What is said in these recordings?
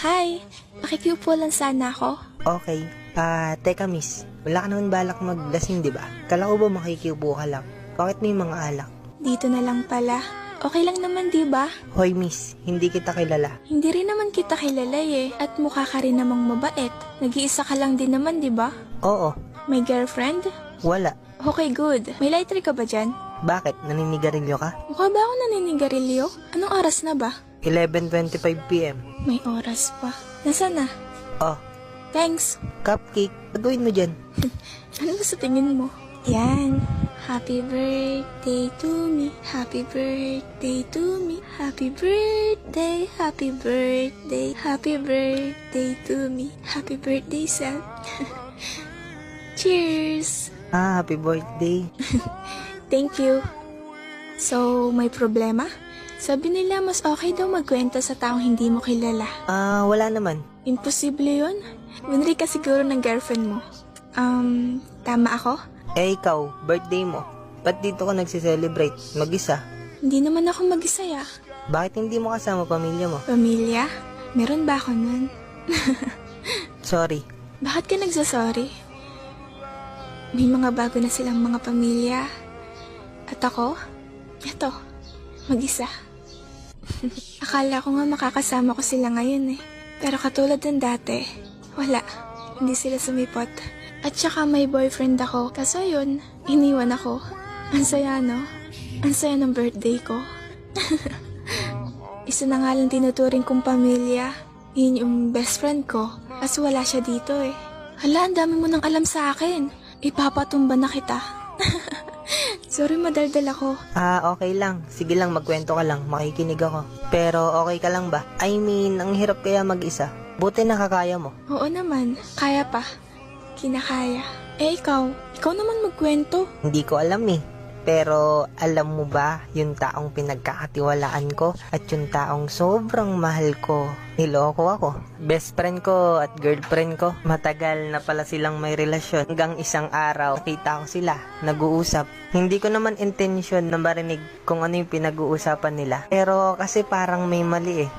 Hi, makikiupo lang sana ako. Okay. Teka miss, wala ka naman balak maglasing, di ba? Kala ko ba makikiupo ka lang? Bakit may mga alak? Dito na lang pala. Okay lang naman, di ba? Hoy miss, hindi kita kilala. Hindi rin naman kita kilala eh. At mukha ka rin namang mabait. Nag-iisa ka lang din naman, di ba? Oo, May girlfriend? wala. Okay, good. May lighter ka ba dyan? Bakit? Naninigarilyo ka? Mukha ba ako naninigarilyo? Anong oras na ba? 11:25 PM. May oras pa. Nasaan na? Oh, Thanks. cupcake. Gagawin mo dyan. Ano ba sa tingin mo? Yan. Happy birthday to me. Happy birthday to me. Happy birthday. Happy birthday. Happy birthday to me. Happy birthday, Sal. Cheers. Happy birthday. Thank you. So, may problema? Sabi nila mas okay daw magkwento sa taong hindi mo kilala. Wala naman. Imposible yun. Winri ka siguro ng girlfriend mo. Tama ako? Ikaw, birthday mo. Ba't dito ka nagsiselebrate? Mag-isa? Hindi naman ako mag-isa ya. Bakit hindi mo kasama pamilya mo? Pamilya? Meron ba ako nun? Sorry. Bakit ka nagsasorry? May mga bago na silang mga pamilya. At ako? Eto, mag-isa. Akala ko nga makakasama ko sila ngayon eh. Pero katulad ng dati, wala. Hindi sila sumipot. At saka may boyfriend ako. Kaso yun, iniwan ako. Ang saya no? Ang saya ng birthday ko. Isa na nga lang tinuturing kong pamilya. Yun yung best friend ko. Kaso wala siya dito eh. Hala, ang dami mo nang alam sa akin. Ipapatumba na kita. Sorry, madaldal ako. Okay lang. Sige lang, magkwento ka lang. Makikinig ako. Pero okay ka lang ba? I mean, ang hirap kaya mag-isa. Buti nakakaya mo. Oo naman, kaya pa. Kinakaya. Eh ikaw naman magkwento. Hindi ko alam eh. Pero alam mo ba, yung taong pinagkakatiwalaan ko at yung taong sobrang mahal ko, niloko ako. Best friend ko at girlfriend ko, matagal na pala silang may relasyon. Hanggang isang araw, nakita ko sila, nag-uusap. Hindi ko naman intention na marinig kung ano yung pinag-uusapan nila. Pero kasi parang may mali eh.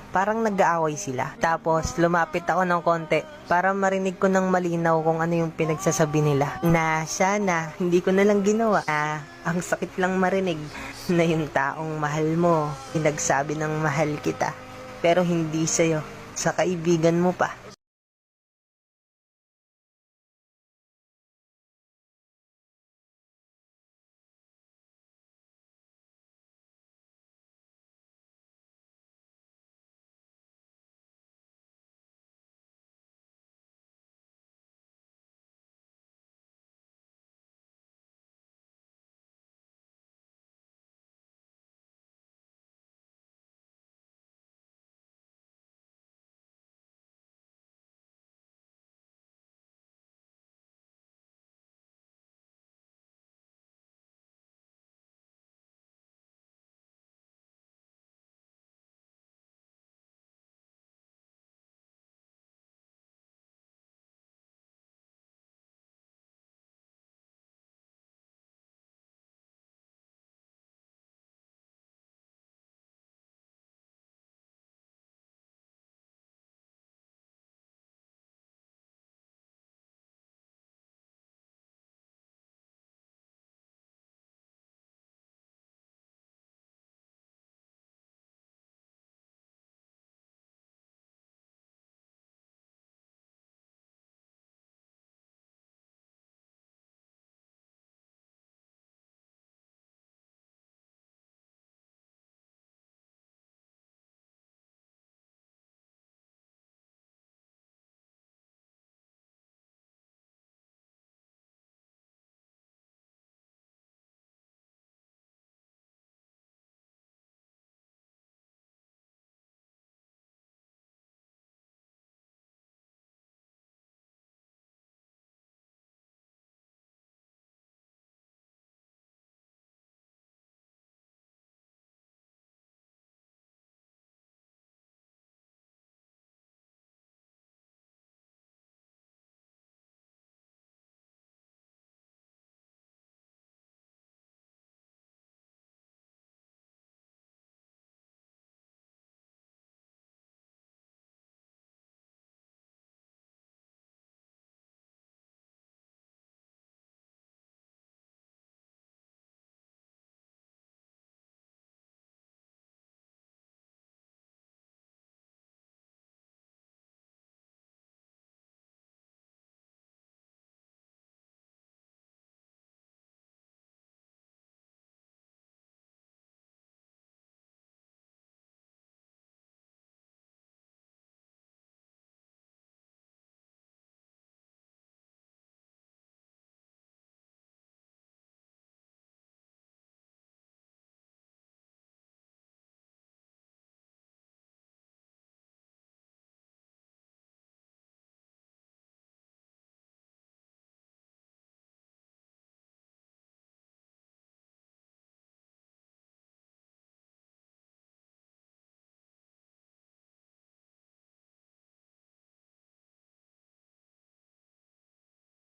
Parang nag-aaway sila. Tapos, lumapit ako ng konti para marinig ko ng malinaw kung ano yung pinagsasabi nila. Na sana, hindi ko na lang ginawa. Ang sakit lang marinig na yung taong mahal mo, pinagsabi ng mahal kita. Pero hindi sa'yo, sa kaibigan mo pa.